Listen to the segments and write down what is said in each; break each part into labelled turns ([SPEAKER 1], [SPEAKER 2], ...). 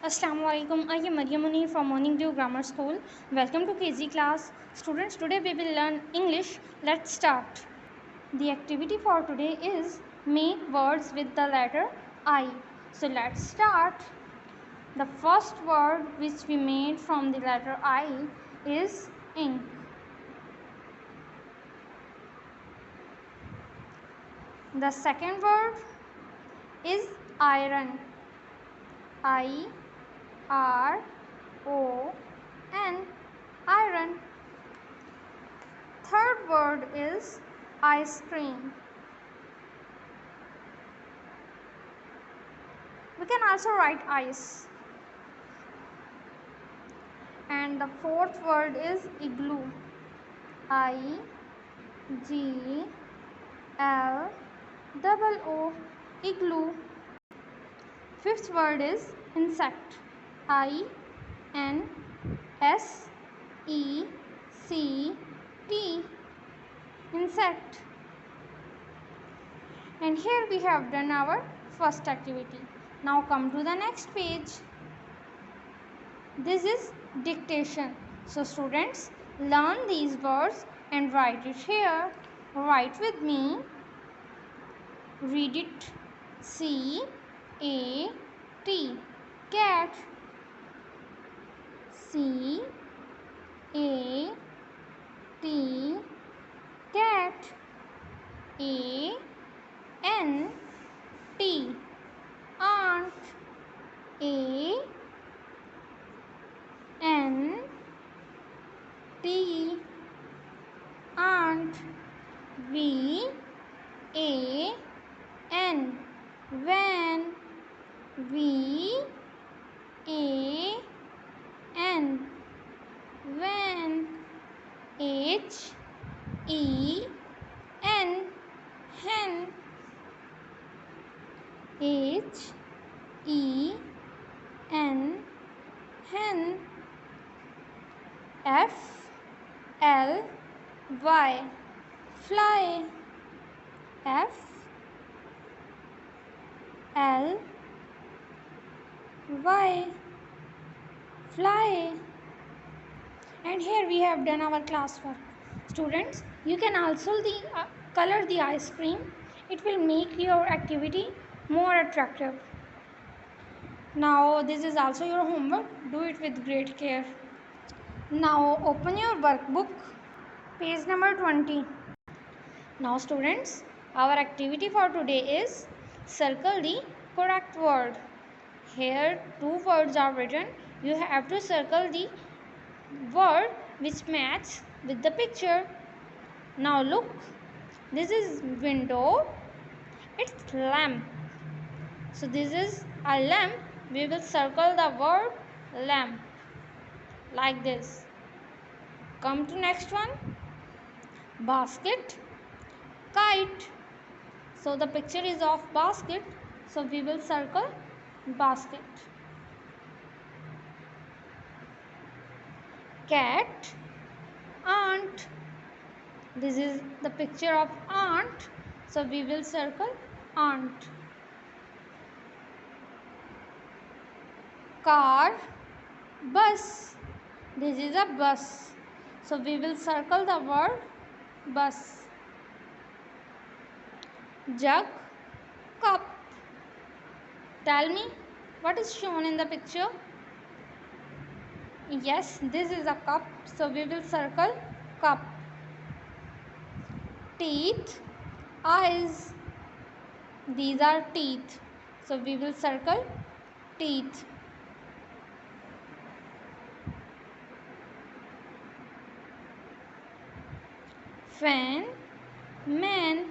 [SPEAKER 1] Assalamualaikum. I am Maryam Munir from Morning Dew Grammar School. Welcome to KG class. Students, today we will learn English. Let's start. The activity for today is make words with the letter I. So let's start. The first word which we made from the letter I is ink. The second word is iron. I-R-O-N, iron. Third word is ice cream. We can also write ice. And the fourth word is igloo. I-G-L-O-O, igloo. Fifth word is insect. I-N-S-E-C-T, insect. And here we have done our first activity. Now come to the next page. This is dictation. So students, learn these words and write it here. Write with me. Read it. C-A-T, cat. C-A-T, cat. A-N-T, aunt. A-N-T, aunt. V-A-N, van. V-A-N, van. H-E-N, hen. H-E-N, hen. F-L-Y, fly. F-L-Y, fly. And here we have done our classwork. Students, you can also color the ice cream. It will make your activity more attractive. Now this is also your homework. Do it with great care. Now open your workbook, page number 20. Now students, our activity for today is circle the correct word. Here two words are written. You have to circle the word which match with the picture. Now look, this is window, it's lamp. So this is a lamp. We will circle the word lamp like this. Come to next one, basket, kite. So the picture is of basket, so we will circle basket. Cat, aunt. This is the picture of aunt, so we will circle aunt. Car, bus. This is a bus, so we will circle the word bus. Jug, cup. Tell me, what is shown in the picture? Yes, this is a cup, so we will circle cup. Teeth, eyes. These are teeth, so we will circle teeth. Fan, man.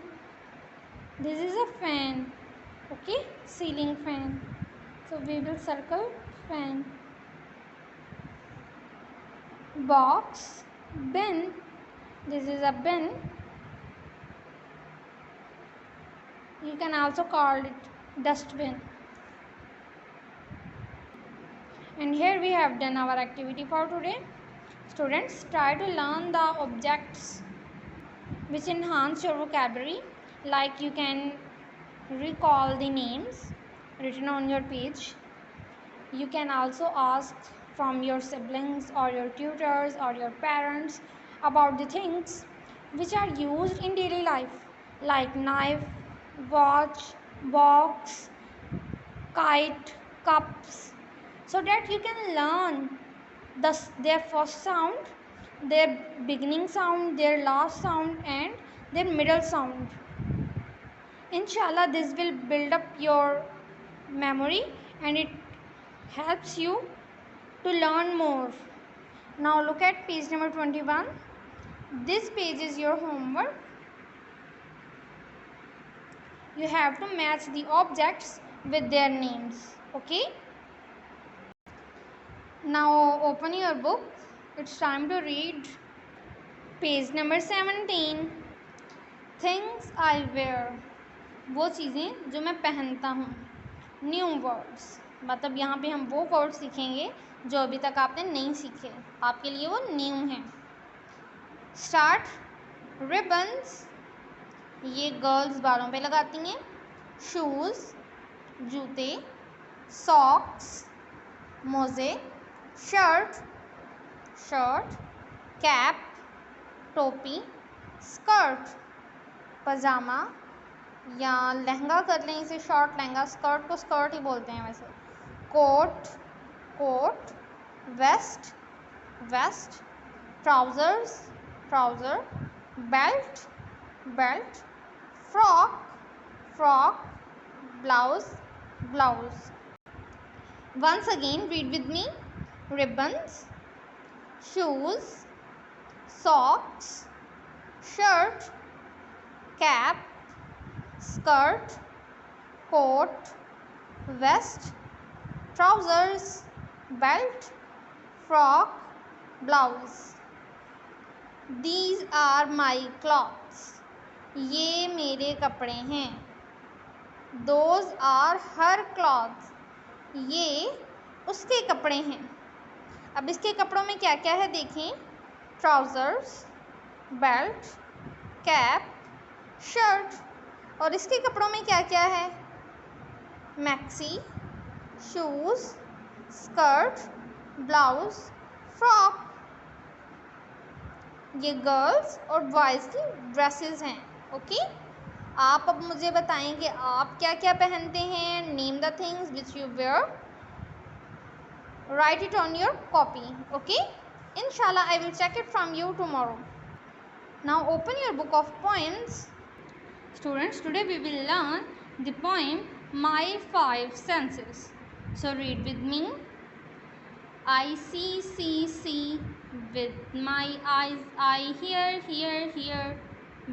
[SPEAKER 1] This is a fan, okay, ceiling fan, so we will circle fan. Box, bin. This is a bin. You can also call it dustbin. And here we have done our activity for today. Students, try to learn the objects which enhance your vocabulary. Like you can recall the names written on your page. You can also ask from your siblings or your tutors or your parents about the things which are used in daily life, like knife, watch, box, kite, cups, so that you can learn their first sound, their beginning sound, their last sound, and their middle sound. Inshallah, this will build up your memory and it helps you to learn more. Now look at page number 21. This page is your homework. You have to match the objects with their names. Okay? Now open your book. It's time to read page number 17. Things I wear. वो चीज़ें जो मैं पहनता हूँ. New words, मतलब यहाँ पे हम वो वर्ड सीखेंगे जो अभी तक आपने नहीं सीखे, आपके लिए वो न्यू हैं. स्टार्ट. रिबन्स, ये गर्ल्स बालों पे लगाती हैं. शूज़, जूते. सॉक्स, मोज़े. Shirt, shirt. कैप, टोपी. स्कर्ट, पजामा या लहंगा कर लें इसे, शॉर्ट लहंगा. स्कर्ट को स्कर्ट ही बोलते हैं वैसे. Coat, coat. Vest, vest. Trousers, trouser. Belt, belt. Frock, frock. Blouse, blouse. Once again, read with me. Ribbons, shoes, socks, shirt, cap, skirt, coat, vest, trousers, belt, frock, blouse. These are my clothes. ये मेरे कपड़े हैं. Those are her clothes. ये उसके कपड़े हैं. अब इसके कपड़ों में क्या क्या है देखें. Trousers, belt, cap, shirt. और इसके कपड़ों में क्या क्या है. Maxi, shoes, skirt, blouse, frock. ये गर्ल्स और बॉयज़ की ड्रेसेस हैं. ओके. आप अब मुझे बताएं कि आप क्या क्या पहनते हैं. Name the things which you wear. Write it on your copy. Okay. Inshallah, I will check it from you tomorrow. Now open your book of poems. Students, today we will learn the poem My Five Senses. So read with me. I see with my eyes. I hear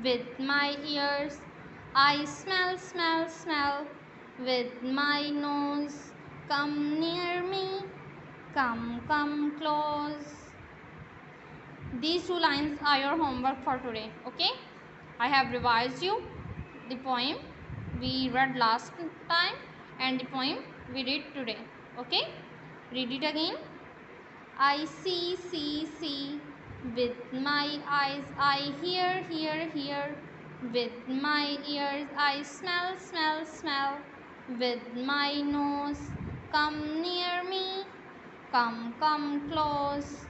[SPEAKER 1] with my ears. I smell with my nose. Come near me, come close. These two lines are your homework for today. Okay, I have revised you the poem we read last time and the poem we read today. Okay, read it again. I see with my eyes. I hear with my ears. I smell with my nose. Come near me, come close.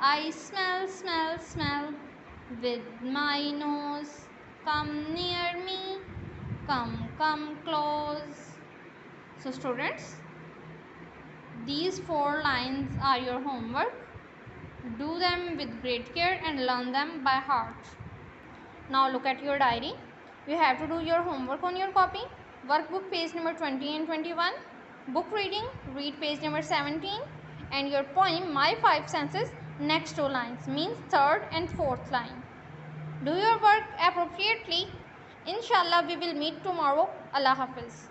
[SPEAKER 1] I smell with my nose. Come near me, come close. So students, these 4 lines are your homework. Do them with great care and learn them by heart. Now look at your diary. You have to do your homework on your copy. Workbook page number 20 and 21. Book reading, read page number 17. And your poem My Five Senses, next 2 lines means 3rd and 4th line. Do your work appropriately. Inshallah, we will meet tomorrow. Allah Hafiz.